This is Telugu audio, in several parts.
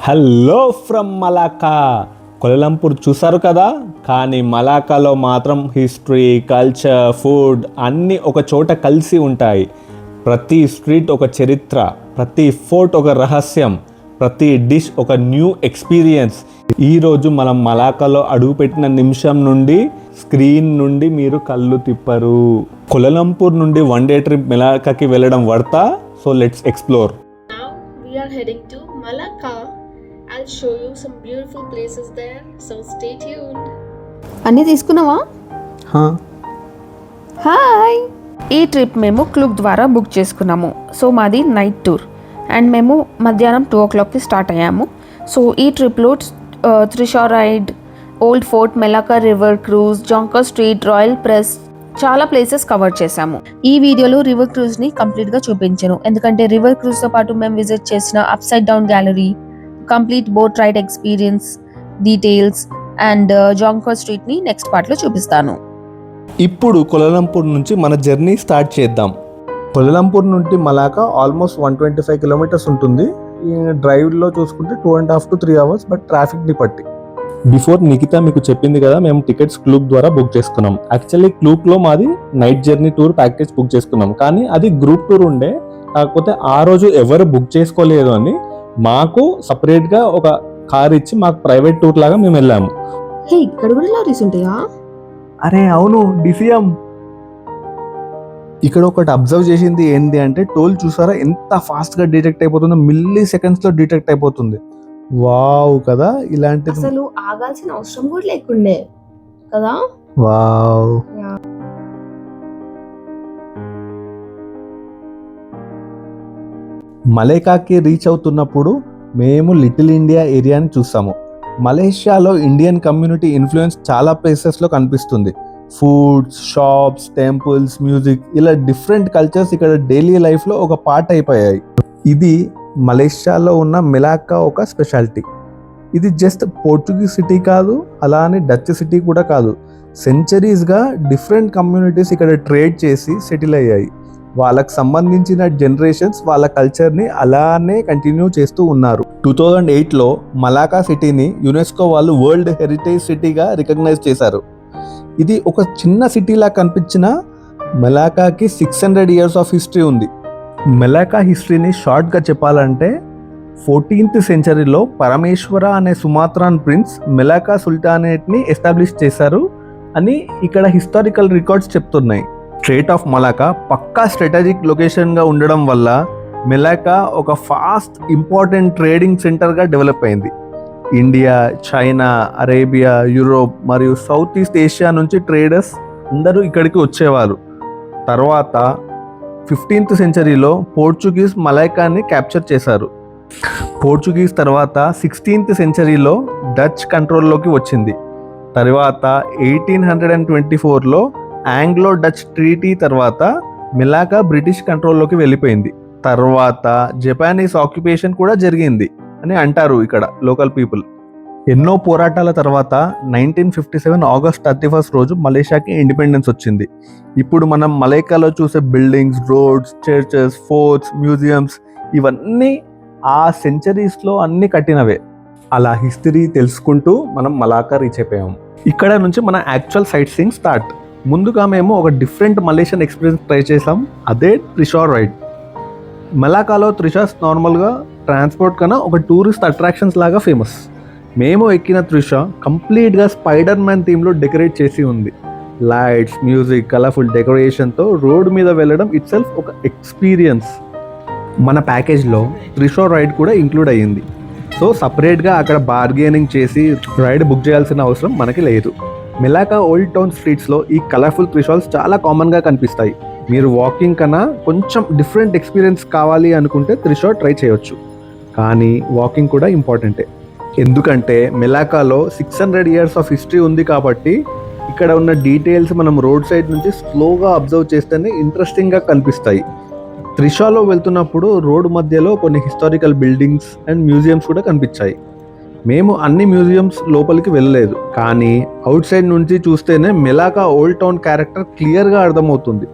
Hello from Malacca. కొలంపూర్ చూసారు కదా, కానీ మలాకాలో మాత్రం హిస్టరీ, కల్చర్, ఫుడ్ అన్నీ ఒక చోట కలిసి ఉంటాయి. ప్రతి స్ట్రీట్ ఒక చరిత్ర, ప్రతి ఫోర్ట్ ఒక రహస్యం, ప్రతి డిష్ ఒక న్యూ ఎక్స్పీరియన్స్. ఈరోజు మనం మలాకాలో అడుగుపెట్టిన నిమిషం నుండి స్క్రీన్ నుండి మీరు కళ్ళు తిప్పరు. కొలంపూర్ నుండి వన్ డే ట్రిప్ మలాకాకి వెళ్ళడం వర్తా? So let's explore. Now we are heading to Malacca. I'll show you some beautiful places there, so stay tuned. అన్నీ తీసుకున్నావా? హాయ్. ఈ ట్రిప్ మేము క్లూక్ ద్వారా బుక్ చేసుకున్నాము. సో మాది నైట్ టూర్ అండ్ మేము మధ్యాహ్నం 2 o'clockకి స్టార్ట్ అయ్యాము. సో ఈ ట్రిప్లో trishaw ride, old fort, Melaka river cruise, Jonker street, royal press, చాలా ప్లేసెస్ కవర్ చేశాము. ఈ వీడియోలో రివర్ క్రూజ్ని కంప్లీట్గా చూపించాను, ఎందుకంటే రివర్ క్రూజ్తో పాటు మేము విజిట్ చేసిన up side down gallery, complete boat ride experience details and Jonker స్ట్రీట్ని నెక్స్ట్ పార్ట్లో చూపిస్తాను. ఇప్పుడు కొలంపూర్ నుంచి మన జర్నీ స్టార్ట్ చేద్దాం. కొలంపూర్ నుండి మలాకా ఆల్మోస్ట్ 125 కిలోమీటర్స్ ఉంటుంది. డ్రైవ్లో చూసుకుంటే 2.5 to 3 hours, బట్ ట్రాఫిక్ని బట్టి. బిఫోర్ నిఖిత మీకు చెప్పింది కదా, మేము టికెట్స్ క్లూక్ ద్వారా బుక్ చేసుకున్నాం. యాక్చువల్లీ క్లూక్లో మాది night journey tour package book చేసుకున్నాం, కానీ అది గ్రూప్ టూర్ ఉండే. కాకపోతే ఆ రోజు ఎవరు బుక్ చేసుకోలేదు అని మాకు సపరేట్గా ఒక కార్ ఇచ్చి మాకు ప్రైవేట్ టూర్ లాగా మేము వెళ్ళాము. హే, ఇక్కడ కూడా లారీస్ ఉంటాయా? అరే అవును, డిసిఎం. ఇక్కడ ఒకటి అబ్జర్వ్ చేసింది ఏంటి అంటే, టోల్ చూసారా ఎంత ఫాస్ట్గా డిటెక్ట్ అయిపోతుందో, మిల్లీ సెకండ్స్లో డిటెక్ట్ అయిపోతుంది. వావ్ కదా, ఇలాంటి అసలు ఆగాల్సిన అవసరం కూడా లేకుండే కదా. వావ్. మలేకాకి రీచ్ అవుతున్నప్పుడు మేము లిటిల్ ఇండియా ఏరియాని చూసాము. మలేషియాలో ఇండియన్ కమ్యూనిటీ ఇన్ఫ్లుయెన్స్ చాలా ప్లేసెస్లో కనిపిస్తుంది. ఫుడ్స్, షాప్స్, టెంపుల్స్, మ్యూజిక్, ఇలా డిఫరెంట్ కల్చర్స్ ఇక్కడ డైలీ లైఫ్లో ఒక పార్ట్ అయిపోయాయి. ఇది మలేషియాలో ఉన్న మెలాకా ఒక స్పెషాలిటీ. ఇది జస్ట్ పోర్చుగీస్ సిటీ కాదు, అలానే డచ్ సిటీ కూడా కాదు. సెంచరీస్గా డిఫరెంట్ కమ్యూనిటీస్ ఇక్కడ ట్రేడ్ చేసి సెటిల్ అయ్యాయి. వాళ్ళకు సంబంధించిన జనరేషన్స్ వాళ్ళ కల్చర్ని అలానే కంటిన్యూ చేస్తూ ఉన్నారు. 2008లో మలాకా సిటీని యునెస్కో వాళ్ళు వరల్డ్ హెరిటేజ్ సిటీగా రికగ్నైజ్ చేశారు. ఇది ఒక చిన్న సిటీలా కనిపించిన మలాకాకి 600 years ఆఫ్ హిస్టరీ ఉంది. మెలాకా హిస్టరీని షార్ట్గా చెప్పాలంటే, 14th centuryలో పరమేశ్వర అనే సుమాత్రాన్ ప్రిన్స్ మెలాకా సుల్తానేట్ని ఎస్టాబ్లిష్ చేశారు అని ఇక్కడ హిస్టారికల్ రికార్డ్స్ చెప్తున్నాయి. స్ట్రేట్ ఆఫ్ మలాకా పక్కా స్ట్రాటజిక్ లొకేషన్గా ఉండడం వల్ల మెలాకా ఒక ఫాస్ట్ ఇంపార్టెంట్ ట్రేడింగ్ సెంటర్గా డెవలప్ అయింది. ఇండియా, చైనా, అరేబియా, యూరోప్ మరియు సౌత్ ఈస్ట్ ఏషియా నుంచి ట్రేడర్స్ అందరూ ఇక్కడికి వచ్చేవారు. తర్వాత 15th centuryలో పోర్చుగీస్ మలాకాని క్యాప్చర్ చేశారు. పోర్చుగీస్ తర్వాత 16th centuryలో డచ్ కంట్రోల్లోకి వచ్చింది. తర్వాత 1824లో ఆంగ్లో డచ్ ట్రీటీ తర్వాత మెలాకా బ్రిటిష్ కంట్రోల్లోకి వెళ్ళిపోయింది. తర్వాత జపానీస్ ఆక్యుపేషన్ కూడా జరిగింది అని అంటారు ఇక్కడ లోకల్ పీపుల్. ఎన్నో పోరాటాల తర్వాత 1957 August 31 రోజు మలేషియాకి ఇండిపెండెన్స్ వచ్చింది. ఇప్పుడు మనం మలేకాలో చూసే buildings, roads, churches, forts, museums ఇవన్నీ ఆ సెంచరీస్లో అన్నీ కట్టినవే. అలా హిస్టరీ తెలుసుకుంటూ మనం మలాకా రీచ్ అయిపోయాము. ఇక్కడ నుంచి మన యాక్చువల్ సైట్ సీయింగ్ స్టార్ట్. ముందుగా మేము ఒక డిఫరెంట్ మలేషియన్ ఎక్స్పీరియన్స్ ట్రై చేసాం, అదే త్రిషా రైడ్. మలాకాలో త్రిషాస్ నార్మల్గా ట్రాన్స్పోర్ట్ కన్నా ఒక టూరిస్ట్ అట్రాక్షన్స్ లాగా ఫేమస్. మేము ఎక్కిన త్రిషా కంప్లీట్గా స్పైడర్ మ్యాన్ థీమ్లో డెకరేట్ చేసి ఉంది. లైట్స్, మ్యూజిక్, కలర్ఫుల్ డెకరేషన్తో రోడ్ మీద వెళ్ళడం ఇట్ సెల్ఫ్ ఒక ఎక్స్పీరియన్స్. మన ప్యాకేజ్లో త్రిషా రైడ్ కూడా ఇంక్లూడ్ అయ్యింది. సో సపరేట్గా అక్కడ బార్గెనింగ్ చేసి రైడ్ బుక్ చేయాల్సిన అవసరం మనకి లేదు. మెలాకా ఓల్డ్ టౌన్ స్ట్రీట్స్లో ఈ కలర్ఫుల్ త్రిషాల్స్ చాలా కామన్గా కనిపిస్తాయి. మీరు వాకింగ్ కన్నా కొంచెం డిఫరెంట్ ఎక్స్పీరియన్స్ కావాలి అనుకుంటే త్రిషా ట్రై చేయొచ్చు. కానీ వాకింగ్ కూడా ఇంపార్టెంటే, ఎందుకంటే మెలాకాలో 600 years ఆఫ్ హిస్టరీ ఉంది కాబట్టి ఇక్కడ ఉన్న డీటెయిల్స్ మనం రోడ్ సైడ్ నుంచి స్లోగా అబ్జర్వ్ చేస్తేనే ఇంట్రెస్టింగ్గా కనిపిస్తాయి. త్రిషాలో వెళ్తున్నప్పుడు రోడ్ మధ్యలో కొన్ని హిస్టారికల్ బిల్డింగ్స్ అండ్ మ్యూజియంస్ కూడా కనిపించాయి. మేము అన్ని మ్యూజియంస్ లోపలికి వెళ్ళలేదు, కానీ అవుట్ సైడ్ నుంచి చూస్తేనే మెలాకా ఓల్డ్ టౌన్ క్యారెక్టర్ క్లియర్గా అర్థమవుతుంది.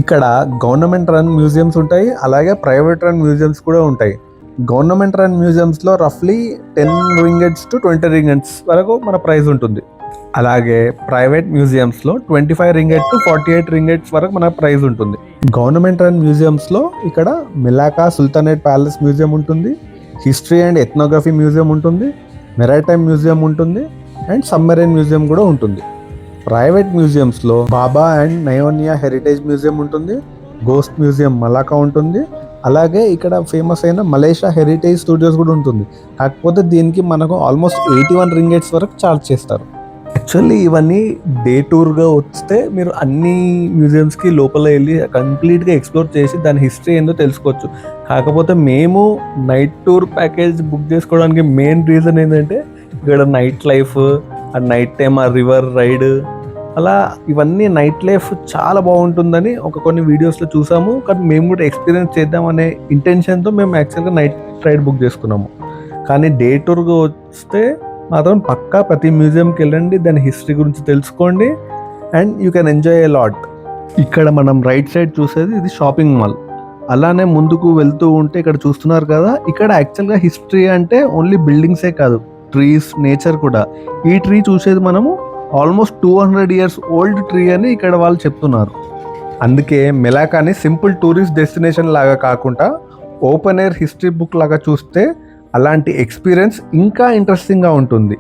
ఇక్కడ గవర్నమెంట్ రన్ మ్యూజియంస్ ఉంటాయి, అలాగే ప్రైవేట్ రన్ మ్యూజియంస్ కూడా ఉంటాయి. గవర్నమెంట్ రన్ మ్యూజియంస్లో రఫ్లీ 10 రింగెట్స్ టు 20 రింగెట్స్ వరకు మన ప్రైస్ ఉంటుంది. అలాగే ప్రైవేట్ మ్యూజియంస్లో 25 రింగెట్ టు 48 రింగెట్స్ వరకు మన ప్రైస్ ఉంటుంది. గవర్నమెంట్ రన్ మ్యూజియంస్లో ఇక్కడ మిలాకా సుల్తానేట్ ప్యాలెస్ మ్యూజియం ఉంటుంది, హిస్టరీ అండ్ ఎథ్నోగ్రఫీ మ్యూజియం ఉంటుంది, మెరైటైమ్ మ్యూజియం ఉంటుంది అండ్ సబ్మెరైన్ మ్యూజియం కూడా ఉంటుంది. ప్రైవేట్ మ్యూజియంస్లో Baba and Nyonya heritage museum ఉంటుంది, గోస్ట్ మ్యూజియం మలాకా ఉంటుంది, అలాగే ఇక్కడ ఫేమస్ అయిన మలేషియా హెరిటేజ్ స్టూడియోస్ కూడా ఉంటుంది. కాకపోతే దీనికి మనకు ఆల్మోస్ట్ 81 రింగెట్స్ వరకు ఛార్జ్ చేస్తారు. యాక్చువల్లీ ఇవన్నీ డే టూర్గా వస్తే మీరు అన్ని మ్యూజియంస్కి లోపల వెళ్ళి కంప్లీట్గా ఎక్స్ప్లోర్ చేసి దాని హిస్టరీ ఏందో తెలుసుకోవచ్చు. కాకపోతే మేము నైట్ టూర్ ప్యాకేజ్ బుక్ చేసుకోవడానికి మెయిన్ రీజన్ ఏంటంటే ఇక్కడ నైట్ లైఫ్, ఆ నైట్ టైం ఆ రివర్ రైడ్, అలా ఇవన్నీ నైట్ లైఫ్ చాలా బాగుంటుందని కొన్ని వీడియోస్లో చూసాము. కానీ మేము కూడా ఎక్స్పీరియన్స్ చేద్దామనే ఇంటెన్షన్తో మేము యాక్చువల్గా నైట్ రైడ్ బుక్ చేసుకున్నాము. కానీ డే టూర్గా వస్తే మాత్రం పక్కా ప్రతి మ్యూజియంకి వెళ్ళండి, దాని హిస్టరీ గురించి తెలుసుకోండి and you can enjoy a lot. ఇక్కడ మనం రైట్ సైడ్ చూసేది ఇది షాపింగ్ మాల్. అలానే ముందుకు వెళ్తూ ఉంటే ఇక్కడ చూస్తున్నారు కదా, ఇక్కడ యాక్చువల్గా హిస్టరీ అంటే ఓన్లీ బిల్డింగ్సే కాదు, ట్రీస్, నేచర్ కూడా. ఈ ట్రీ చూసేది మనము ఆల్మోస్ట్ 200 years ఓల్డ్ ట్రీ అని ఇక్కడ వాళ్ళు చెప్తున్నారు. అందుకే మెలాకాని సింపుల్ టూరిస్ట్ డెస్టినేషన్ లాగా కాకుండా ఓపెన్ ఎయిర్ హిస్టరీ బుక్ లాగా చూస్తే అలాంటి ఎక్స్పీరియన్స్ ఇంకా ఇంట్రెస్టింగ్గా ఉంటుంది.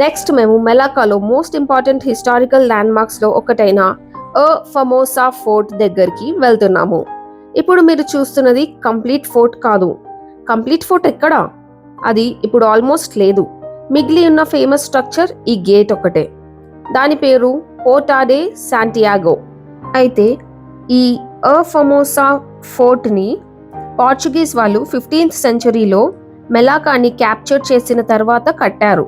నెక్స్ట్ మేము మెలాకాలో మోస్ట్ ఇంపార్టెంట్ హిస్టారికల్ ల్యాండ్మార్క్స్లో ఒకటైన ఫమోసా ఫోర్ట్ దగ్గరికి వెళ్తున్నాము. ఇప్పుడు మీరు చూస్తున్నది కంప్లీట్ ఫోర్ట్ కాదు. కంప్లీట్ ఫోర్ట్ ఎక్కడా? అది ఇప్పుడు ఆల్మోస్ట్ లేదు. మిగిలి ఉన్న ఫేమస్ స్ట్రక్చర్ ఈ గేట్ ఒకటే. దాని పేరు పోర్టా డే శాంటియాగో. అయితే ఈ ఫమోసా ఫోర్ట్ని పోర్చుగీస్ వాళ్ళు 15th centuryలో మెలాకాని క్యాప్చర్ చేసిన తర్వాత కట్టారు.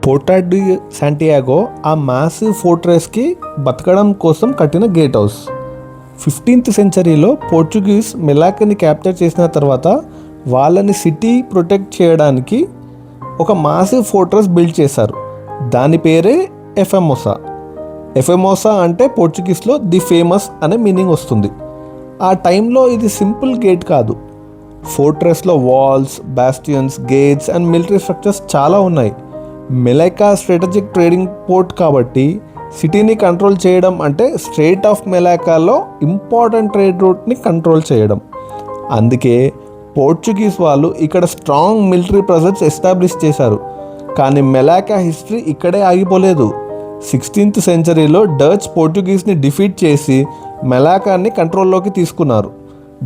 పోర్టా డి శాంటియాగో ఆ మాసివ్ ఫోర్ట్రెస్కి బతకడం కోసం కట్టిన గేట్ హౌస్. 15th centuryలో పోర్చుగీస్ మెలాకాని క్యాప్చర్ చేసిన తర్వాత వాళ్ళని సిటీ ప్రొటెక్ట్ చేయడానికి ఒక మాసివ్ ఫోర్ట్రెస్ బిల్డ్ చేశారు. దాని పేరే ఎఫెమోసా. ఎఫెమోసా అంటే పోర్చుగీస్లో ది ఫేమస్ అనే మీనింగ్ వస్తుంది. ఆ టైంలో ఇది సింపుల్ గేట్ కాదు. ఫోర్ట్రెస్లో walls, bastions, gates and military structures చాలా ఉన్నాయి. మెలాకా స్ట్రాటజిక్ ట్రేడింగ్ పోర్ట్ కాబట్టి సిటీని కంట్రోల్ చేయడం అంటే స్ట్రేట్ ఆఫ్ మెలాకాలో ఇంపార్టెంట్ ట్రేడ్ రూట్ని కంట్రోల్ చేయడం. అందుకే పోర్చుగీస్ వాళ్ళు ఇక్కడ స్ట్రాంగ్ మిలిటరీ ప్రెజెన్స్ ఎస్టాబ్లిష్ చేశారు. కానీ మెలాకా హిస్టరీ ఇక్కడే ఆగిపోలేదు. 16th centuryలో డచ్ పోర్చుగీస్ని డిఫీట్ చేసి మెలాకాని కంట్రోల్లోకి తీసుకున్నారు.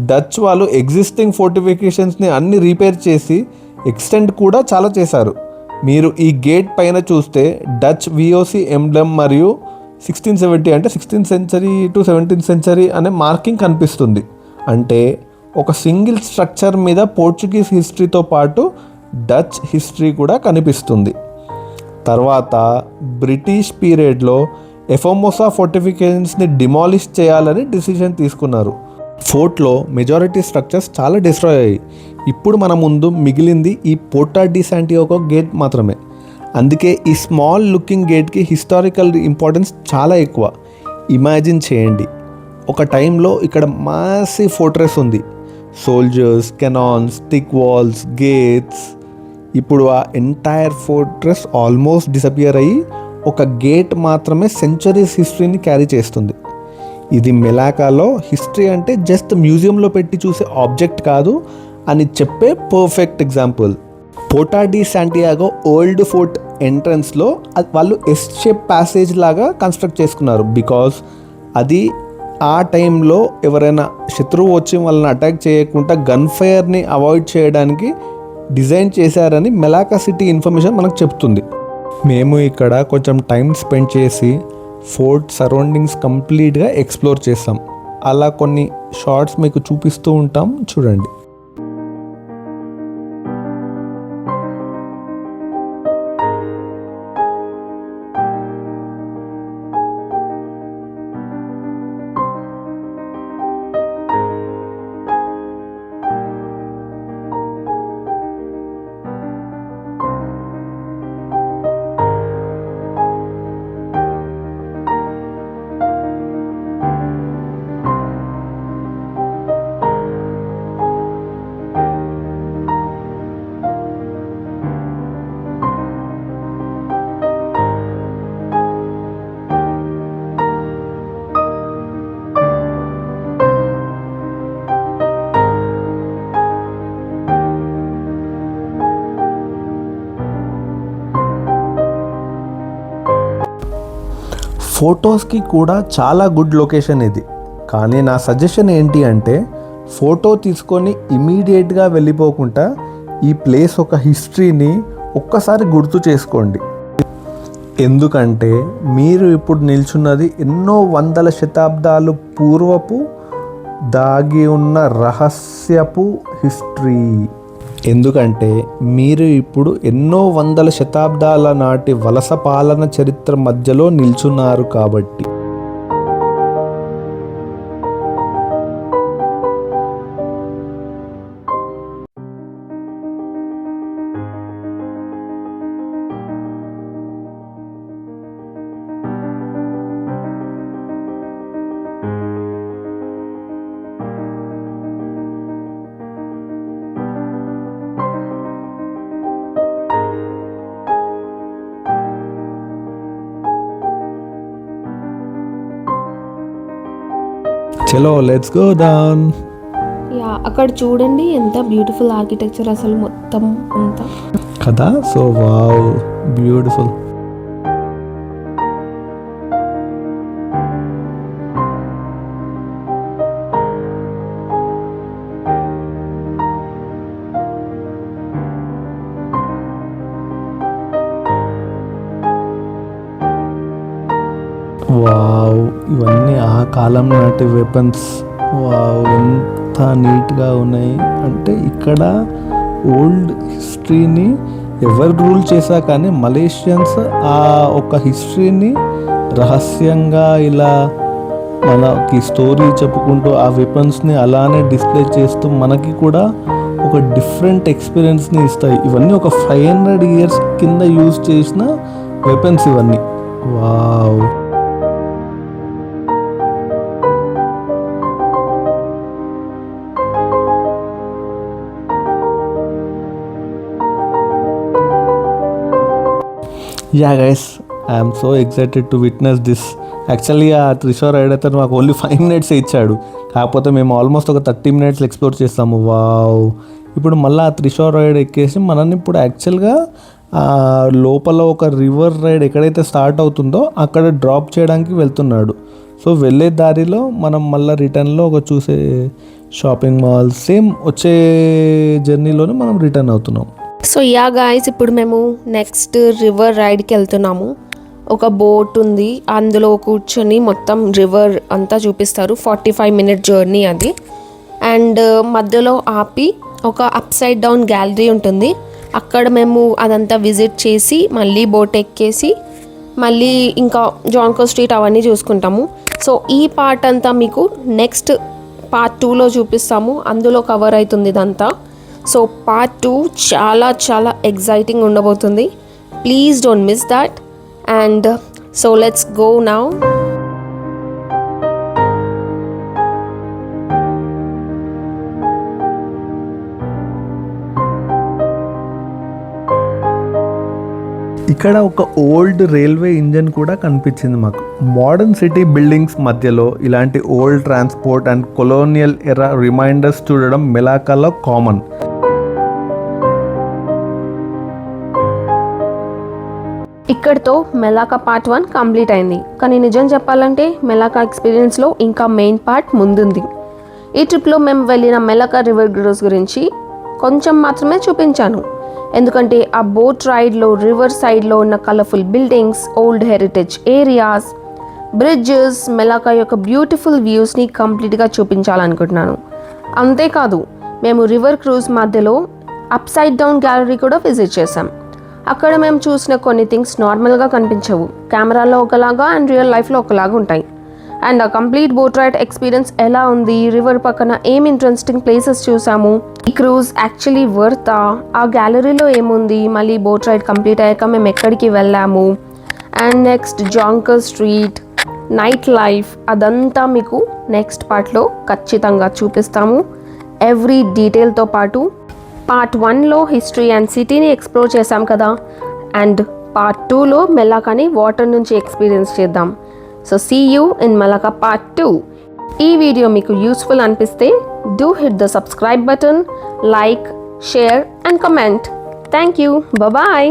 డచ్ వాళ్ళు ఎగ్జిస్టింగ్ ఫోర్టిఫికేషన్స్ని అన్ని రిపేర్ చేసి ఎక్స్టెండ్ కూడా చాలా చేశారు. మీరు ఈ గేట్ పైన చూస్తే డచ్ విఓసి ఎంబ్లెమ్ మరియు 1670 అంటే 16th century to 17th century అనే మార్కింగ్ కనిపిస్తుంది. అంటే ఒక సింగిల్ స్ట్రక్చర్ మీద పోర్చుగీస్ హిస్టరీతో పాటు డచ్ హిస్టరీ కూడా కనిపిస్తుంది. తర్వాత బ్రిటిష్ పీరియడ్లో ఎఫెమోసా ఫోర్టిఫికేషన్స్ని డిమాలిష్ చేయాలని డిసిషన్ తీసుకున్నారు. ఫోర్ట్లో మెజారిటీ స్ట్రక్చర్స్ చాలా డిస్ట్రాయ్ అయ్యాయి. ఇప్పుడు మన ముందు మిగిలింది ఈ పోర్టా డి శాంటియాగో గేట్ మాత్రమే. అందుకే ఈ స్మాల్ లుకింగ్ గేట్కి హిస్టారికల్ ఇంపార్టెన్స్ చాలా ఎక్కువ. ఇమాజిన్ చేయండి, ఒక టైంలో ఇక్కడ మాసివ్ ఫోర్ట్రెస్ ఉంది, soldiers, cannons, thick walls, gates. ఇప్పుడు ఆ ఎంటైర్ ఫోర్ట్రెస్ ఆల్మోస్ట్ డిసపియర్ అయ్యి ఒక గేట్ మాత్రమే సెంచరీస్ హిస్టరీని క్యారీ చేస్తుంది. ఇది మెలాకాలో హిస్టరీ అంటే జస్ట్ మ్యూజియంలో పెట్టి చూసే ఆబ్జెక్ట్ కాదు అని చెప్పే perfect example. Porta de Santiago old fort ఎంట్రన్స్లో వాళ్ళు ఎస్ షేప్ ప్యాసేజ్ లాగా కన్స్ట్రక్ట్ చేసుకున్నారు. బికాజ్ అది ఆ టైంలో ఎవరైనా శత్రువు వచ్చి వాళ్ళని అటాక్ చేయకుండా గన్ ఫైర్ని అవాయిడ్ చేయడానికి డిజైన్ చేశారని మెలాకా సిటీ ఇన్ఫర్మేషన్ మనకు చెప్తుంది. మేము ఇక్కడ కొంచెం టైం స్పెండ్ చేసి ఫోర్ట్ సరౌండింగ్స్ కంప్లీట్గా ఎక్స్ప్లోర్ చేస్తాం. అలా కొన్ని షార్ట్స్ మీకు చూపిస్తూ ఉంటాం, చూడండి. ఫొటోస్కి కూడా చాలా గుడ్ లొకేషన్ ఇది. కానీ నా సజెషన్ ఏంటి అంటే ఫోటో తీసుకొని ఇమీడియట్గా వెళ్ళిపోకుండా ఈ ప్లేస్ ఒక హిస్టరీని ఒక్కసారి గుర్తు చేసుకోండి. ఎందుకంటే మీరు ఇప్పుడు నిల్చున్నది ఎన్నో వందల శతాబ్దాలు పూర్వపు దాగి ఉన్న రహస్యపు హిస్టరీ. ఎందుకంటే మీరు ఇప్పుడు ఎన్నో వందల శతాబ్దాల నాటి వలస పాలన చరిత్ర మధ్యలో నిల్చున్నారు కాబట్టి. చలో లెట్స్ గో డౌన్. యా, అక్కడ చూడండి ఎంత బ్యూటిఫుల్ ఆర్కిటెక్చర్ అసలు మొత్తం అంతా కదా. So wow, beautiful. వావ్, ఇవన్నీ ఆ కాలం నాటి వెపన్స్. వావ్, ఎంత నీట్గా ఉన్నాయి. అంటే ఇక్కడ ఓల్డ్ హిస్టరీని ఎవరు రూల్ చేశా కానీ మలేషియన్స్ ఆ ఒక హిస్టరీని రహస్యంగా ఇలా మనకి స్టోరీ చెప్పుకుంటూ ఆ వెపన్స్ని అలానే డిస్ప్లే చేస్తూ మనకి కూడా ఒక డిఫరెంట్ ఎక్స్పీరియన్స్ని ఇస్తాయి. ఇవన్నీ ఒక 500 years కింద యూజ్ చేసిన వెపన్స్ ఇవన్నీ. Wow. Yeah guys, I'm so excited to witness this. Actually ఆ త్రిషోర్ రైడ్ అయితే మాకు ఓన్లీ 5 minutes ఇచ్చాడు, కాకపోతే మేము ఆల్మోస్ట్ ఒక 30 minutes ఎక్స్ప్లోర్ చేస్తాము. వావ్. ఇప్పుడు మళ్ళీ ఆ త్రిషోర్ రైడ్ ఎక్కేసి మనల్ని ఇప్పుడు యాక్చువల్గా లోపల ఒక రివర్ రైడ్ ఎక్కడైతే స్టార్ట్ అవుతుందో అక్కడ డ్రాప్ చేయడానికి వెళ్తున్నాడు. సో వెళ్ళే దారిలో మనం మళ్ళీ రిటర్న్లో ఒక చూసే షాపింగ్ మాల్ సేమ్ వచ్చే జర్నీలోనే మనం రిటర్న్ అవుతున్నాం. సో యా గాయస్, ఇప్పుడు మేము నెక్స్ట్ రివర్ రైడ్కి వెళ్తున్నాము. ఒక బోట్ ఉంది, అందులో కూర్చొని మొత్తం రివర్ అంతా చూపిస్తారు. 45 minute జర్నీ అది. అండ్ మధ్యలో ఆపి ఒక అప్ సైడ్ డౌన్ గ్యాలరీ ఉంటుంది, అక్కడ మేము అదంతా విజిట్ చేసి మళ్ళీ బోట్ ఎక్కేసి మళ్ళీ ఇంకా జాన్కో స్ట్రీట్ అవన్నీ చూసుకుంటాము. సో ఈ పార్ట్ అంతా మీకు నెక్స్ట్ part 2లో చూపిస్తాము, అందులో కవర్ అవుతుంది ఇదంతా. సో part 2 చాలా చాలా ఎగ్జైటింగ్ ఉండబోతుంది. Please don't miss that. And so let's go now. ఇక్కడ ఒక ఓల్డ్ రైల్వే ఇంజన్ కూడా కనిపించింది మాకు. మోడర్న్ సిటీ బిల్డింగ్స్ మధ్యలో ఇలాంటి ఓల్డ్ ట్రాన్స్పోర్ట్ అండ్ కొలోనియల్ ఎరా రిమైండర్స్ చూడడం మెలాకాలో కామన్. ఇక్కడితో మెలాకా part 1 కంప్లీట్ అయింది. కానీ నిజం చెప్పాలంటే మెలాకా ఎక్స్పీరియన్స్లో ఇంకా మెయిన్ పార్ట్ ముందుంది. ఈ ట్రిప్లో మేము వెళ్ళిన మెలాకా రివర్ క్రూజ్ గురించి కొంచెం మాత్రమే చూపించాను, ఎందుకంటే ఆ బోట్ రైడ్లో రివర్ సైడ్లో ఉన్న colourful buildings, old heritage areas, bridges, Melaka యొక్క బ్యూటిఫుల్ వ్యూస్ని కంప్లీట్గా చూపించాలనుకుంటున్నాను. అంతేకాదు మేము రివర్ క్రూజ్ మధ్యలో అప్ సైడ్ డౌన్ గ్యాలరీ కూడా విజిట్ చేసాం. అక్కడ మేము చూసిన కొన్ని థింగ్స్ నార్మల్గా కనిపించవు, కెమెరాలో ఒకలాగా అండ్ రియల్ లైఫ్లో ఒకలాగా ఉంటాయి. అండ్ ఆ కంప్లీట్ బోట్ రైడ్ ఎక్స్పీరియన్స్ ఎలా ఉంది, రివర్ పక్కన ఏం ఇంట్రెస్టింగ్ ప్లేసెస్ చూసాము, ఈ క్రూజ్ యాక్చువల్లీ వర్తా, ఆ గ్యాలరీలో ఏముంది, మళ్ళీ బోట్ రైడ్ కంప్లీట్ అయ్యాక మేము ఎక్కడికి వెళ్ళాము, and next Jonker street, night life, అదంతా మీకు నెక్స్ట్ పార్ట్లో ఖచ్చితంగా చూపిస్తాము. ఎవ్రీ డీటెయిల్తో పాటు part 1లో హిస్టరీ అండ్ సిటీని ఎక్స్ప్లోర్ చేసాం కదా, అండ్ part 2లో మెలాకాని వాటర్ నుంచి ఎక్స్పీరియన్స్ చేద్దాం. So see you in Melaka part 2. ఈ వీడియో మీకు యూస్ఫుల్ అనిపిస్తే do hit the subscribe button, like, share and comment. Thank you. Bye.